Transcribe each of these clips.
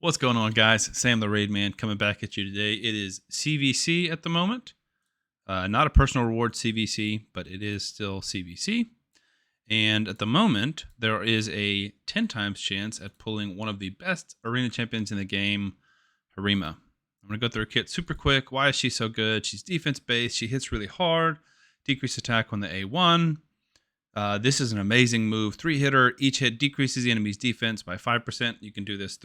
What's going on, guys? Sam the Raid Man coming back at you today. It is CVC at the moment. Not a personal reward CVC, but it is still CVC. And at the moment, there is a 10 times chance at pulling one of the best arena champions in the game, Harima. I'm going to go through her kit super quick. Why is she so good? She's defense based. She hits really hard. Decreased attack on the A1. This is an amazing move. 3-hitter. Each hit decreases the enemy's defense by 5%. You can do this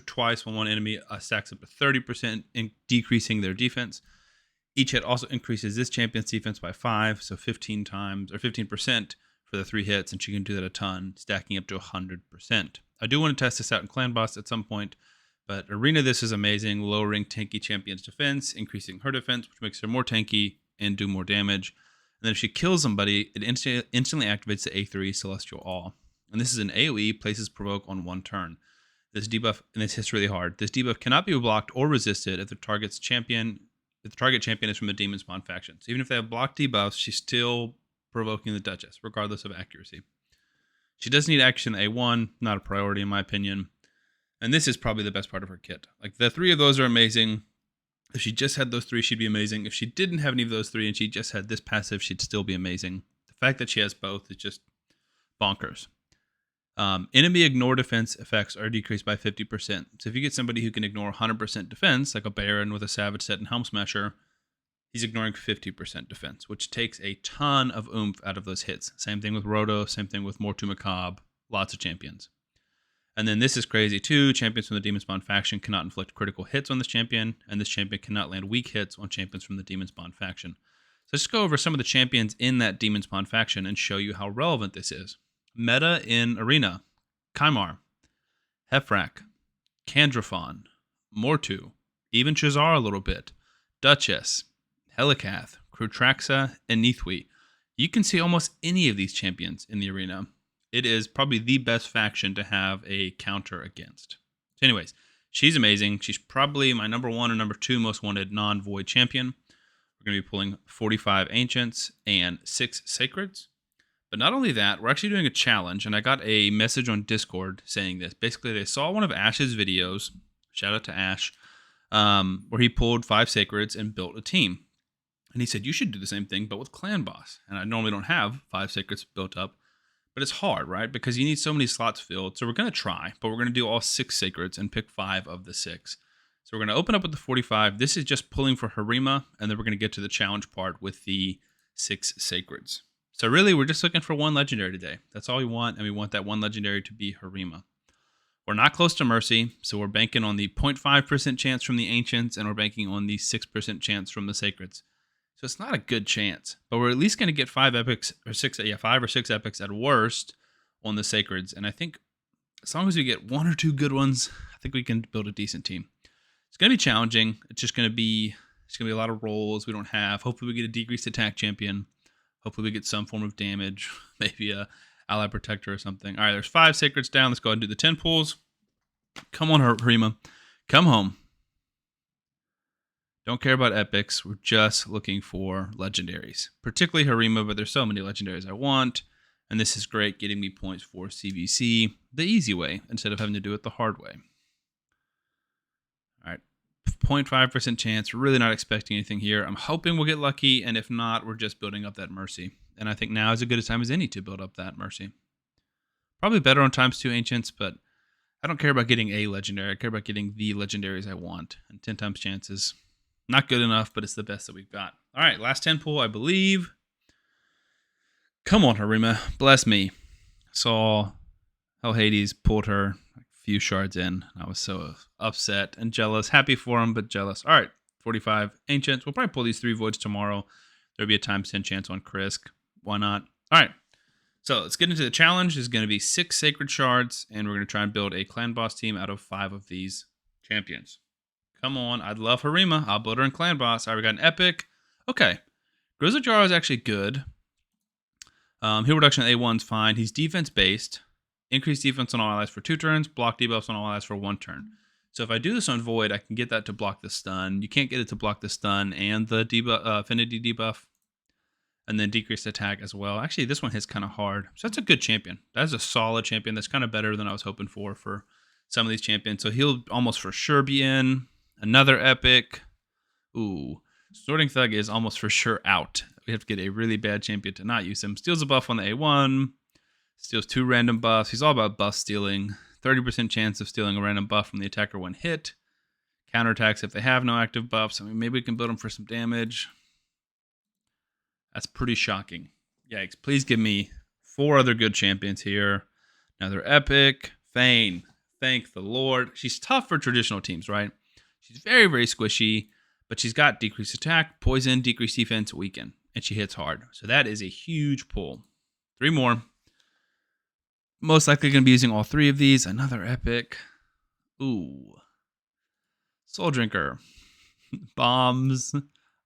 twice when one enemy stacks up to 30% in decreasing their defense. Each hit also increases this champion's defense by 5, so 15 times or 15% for the 3 hits, and she can do that a ton, stacking up to 100%. I do want to test this out in Clan Boss at some point, but Arena this is amazing. Lowering tanky champion's defense, increasing her defense, which makes her more tanky and do more damage. And then if she kills somebody, it instantly activates the A3 Celestial Awe. And this is an AoE, places provoke on one turn. This debuff, and this hits really hard. This debuff cannot be blocked or resisted if the target champion is from the Demon Spawn faction. So even if they have blocked debuffs, she's still provoking the Duchess, regardless of accuracy. She does need action A1, not a priority in my opinion. And this is probably the best part of her kit. Like, the 3 of those are amazing. If she just had those 3, she'd be amazing. If she didn't have any of those 3 and she just had this passive, she'd still be amazing. The fact that she has both is just bonkers. Enemy ignore defense effects are decreased by 50%. So if you get somebody who can ignore 100% defense, like a Baron with a Savage Set and Helm Smasher, he's ignoring 50% defense, which takes a ton of oomph out of those hits. Same thing with Roto, same thing with Mortu Macabre, lots of champions. And then this is crazy too. Champions from the Demon Spawn faction cannot inflict critical hits on this champion, and this champion cannot land weak hits on champions from the Demon Spawn faction. So let's go over some of the champions in that Demon Spawn faction and show you how relevant this is. Meta in Arena: Kymar, Hefrak, Candrafon, Mortu, even Chazar a little bit, Duchess, Helicath, Krutraxa, and Neithwi. You can see almost any of these champions in the arena. It is probably the best faction to have a counter against. So anyways, she's amazing. She's probably my number 1 or number 2 most wanted non-void champion. We're going to be pulling 45 Ancients and 6 Sacreds. But not only that, we're actually doing a challenge, and I got a message on Discord saying this. Basically, they saw one of Ash's videos, shout out to Ash, where he pulled 5 Sacreds and built a team. And he said, you should do the same thing, but with Clan Boss. And I normally don't have 5 Sacreds built up. But it's hard, right? Because you need so many slots filled. So we're going to try, but we're going to do all 6 Sacreds and pick 5 of the 6. So we're going to open up with the 45. This is just pulling for Harima, and then we're going to get to the challenge part with the 6 Sacreds. So really, we're just looking for 1 legendary today. That's all we want, and we want that 1 legendary to be Harima. We're not close to Mercy, so we're banking on the 0.5% chance from the Ancients, and we're banking on the 6% chance from the Sacreds. So it's not a good chance, but we're at least going to get 5 epics or 5 or 6 epics at worst on the Sacreds. And I think as long as we get 1 or 2 good ones, I think we can build a decent team. It's going to be challenging. It's going to be a lot of rolls we don't have. Hopefully we get a decreased attack champion. Hopefully we get some form of damage, maybe a ally protector or something. All right, there's 5 Sacreds down. Let's go ahead and do the 10 pulls. Come on, Harima. Come home. Don't care about epics. We're just looking for legendaries, particularly Harima, but there's so many legendaries I want. And this is great, getting me points for CVC the easy way instead of having to do it the hard way. All right, 0.5% chance. We're really not expecting anything here. I'm hoping we'll get lucky, and if not, we're just building up that Mercy. And I think now is as good a time as any to build up that Mercy. Probably better on ×2 Ancients, but I don't care about getting a legendary. I care about getting the legendaries I want. And 10 times chances. Not good enough, but it's the best that we've got. All right, last 10 pull, I believe. Come on, Harima. Bless me. Saw how Hades pulled her a few shards in. I was so upset and jealous. Happy for him, but jealous. All right, 45 Ancients. We'll probably pull these 3 Voids tomorrow. There'll be a ×10 chance on Krisk. Why not? All right, so let's get into the challenge. There's going to be 6 Sacred Shards, and we're going to try and build a Clan Boss team out of 5 of these champions. Come on, I'd love Harima. I'll build her in Clan Boss. I already got an epic. Okay, Grizzljar is actually good. Heal reduction at A1's fine. He's defense-based. Increased defense on all allies for 2 turns. Block debuffs on all allies for 1 turn. So if I do this on Void, I can get that to block the stun. You can't get it to block the stun and the affinity debuff. And then decreased attack as well. Actually, this one hits kind of hard. So that's a good champion. That's a solid champion. That's kind of better than I was hoping for some of these champions. So he'll almost for sure be in. Another epic. Ooh. Snorting Thug is almost for sure out. We have to get a really bad champion to not use him. Steals a buff on the A1. Steals 2 random buffs. He's all about buff stealing. 30% chance of stealing a random buff from the attacker when hit. Counterattacks if they have no active buffs. I mean, maybe we can build him for some damage. That's pretty shocking. Yikes. Please give me 4 other good champions here. Another epic. Fane. Thank the Lord. She's tough for traditional teams, right? She's very, very squishy, but she's got decreased attack, poison, decreased defense, weaken, and she hits hard. So that is a huge pull. 3 more. Most likely going to be using all 3 of these. Another epic. Ooh. Soul Drinker. Bombs.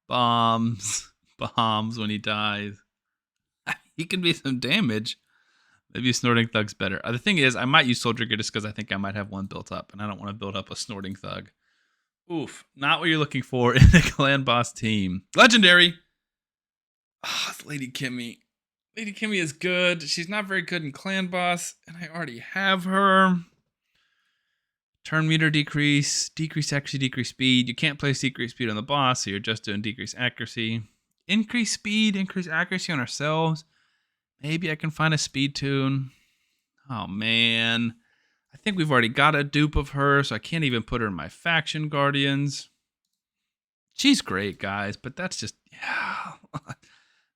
Bombs. Bombs when he dies. He can be some damage. Maybe Snorting Thug's better. The thing is, I might use Soul Drinker just because I think I might have one built up, and I don't want to build up a Snorting Thug. Oof. Not what you're looking for in a clan boss team. Legendary. Oh, it's Lady Kimmy. Lady Kimmy is good. She's not very good in clan boss, and I already have her. Turn meter decrease. Decrease accuracy, decrease speed. You can't place decrease speed on the boss, so you're just doing decrease accuracy. Increase speed, increase accuracy on ourselves. Maybe I can find a speed tune. Oh, man. I think we've already got a dupe of her, so I can't even put her in my faction guardians. She's great, guys, but that's just... yeah.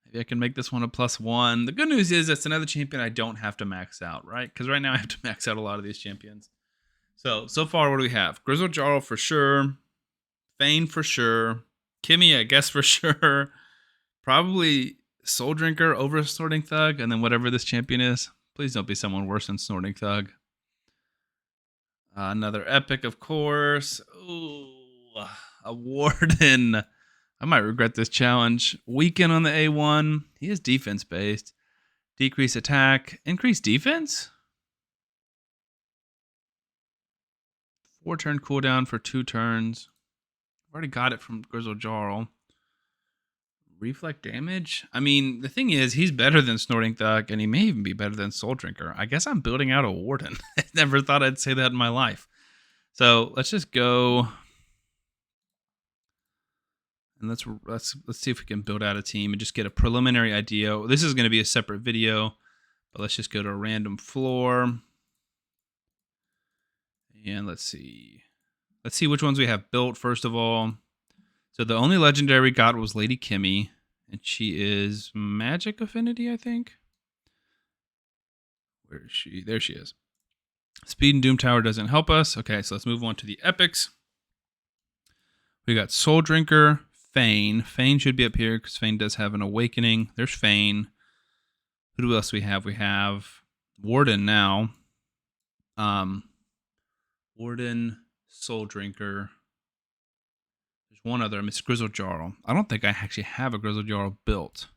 Maybe I can make this one a +1. The good news is it's another champion I don't have to max out, right? Because right now I have to max out a lot of these champions. So far, what do we have? Grizzled Jarl for sure. Fane for sure. Kimmy, I guess for sure. Probably Soul Drinker over Snorting Thug, and then whatever this champion is. Please don't be someone worse than Snorting Thug. Another epic, of course. Ooh, a Warden. I might regret this challenge. Weaken on the A1. He is defense-based. Decrease attack. Increase defense? 4-turn cooldown for 2 turns. I've already got it from Grizzled Jarl. Reflect damage? I mean, the thing is, he's better than Snorting Thug, and he may even be better than Soul Drinker. I guess I'm building out a Warden. I never thought I'd say that in my life. So let's just go... and let's see if we can build out a team and just get a preliminary idea. This is going to be a separate video, but let's just go to a random floor. And let's see. Let's see which ones we have built, first of all. So the only legendary we got was Lady Kimmy, and she is Magic Affinity, I think. Where is she? There she is. Speed and Doom Tower doesn't help us. Okay, so let's move on to the epics. We got Soul Drinker, Fane. Fane should be up here because Fane does have an awakening. There's Fane. Who else do we have? We have Warden now. Warden, Soul Drinker. There's one other. Miss Grizzled Jarl. I don't think I actually have a Grizzled Jarl built.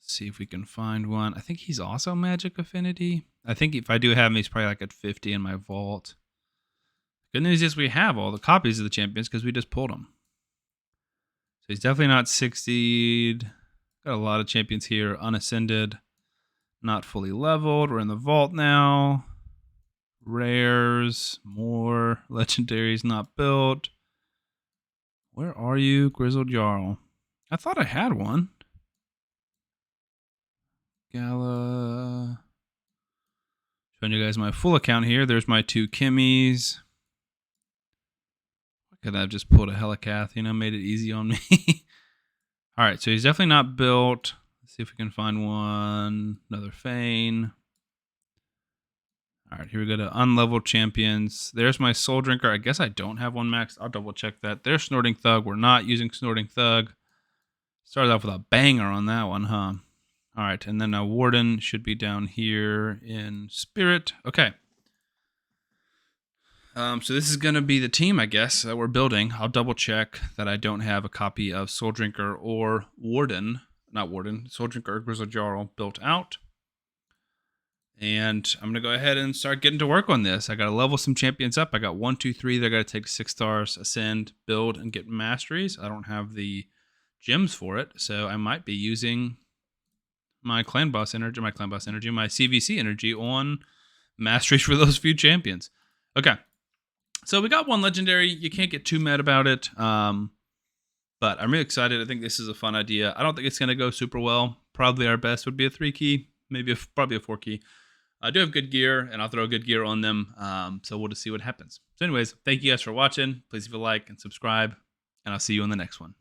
Let's see if we can find one. I think he's also Magic Affinity. I think if I do have him, he's probably like at 50 in my vault. Good news is we have all the copies of the champions because we just pulled them. So he's definitely not 60'd. Got a lot of champions here. Unascended. Not fully leveled. We're in the vault now. Rares. More. Legendaries not built. Where are you, Grizzled Jarl? I thought I had one. Gala. Showing you guys my full account here. There's my 2 Kimmies. Could I have just pulled a Helicath, made it easy on me. All right, so he's definitely not built. Let's see if we can find one. Another Fane. All right, here we go to unleveled champions. There's my Soul Drinker. I guess I don't have one maxed. I'll double check that. There's Snorting Thug. We're not using Snorting Thug. Started off with a banger on that one, huh? All right, and then a Warden should be down here in Spirit. Okay. So this is going to be the team, I guess, that we're building. I'll double check that I don't have a copy of Soul Drinker or Warden. Not Warden. Soul Drinker or Grizzled Jarl built out. And I'm going to go ahead and start getting to work on this. I got to level some champions up. I got 1, 2, 3. They're going to take 6 stars, ascend, build, and get masteries. I don't have the gems for it, so I might be using my CVC energy on masteries for those few champions. Okay. So we got one legendary. You can't get too mad about it. But I'm really excited. I think this is a fun idea. I don't think it's going to go super well. Probably our best would be a 3-key, probably a 4-key. I do have good gear, and I'll throw good gear on them. So we'll just see what happens. So anyways, thank you guys for watching. Please leave a like and subscribe, and I'll see you on the next one.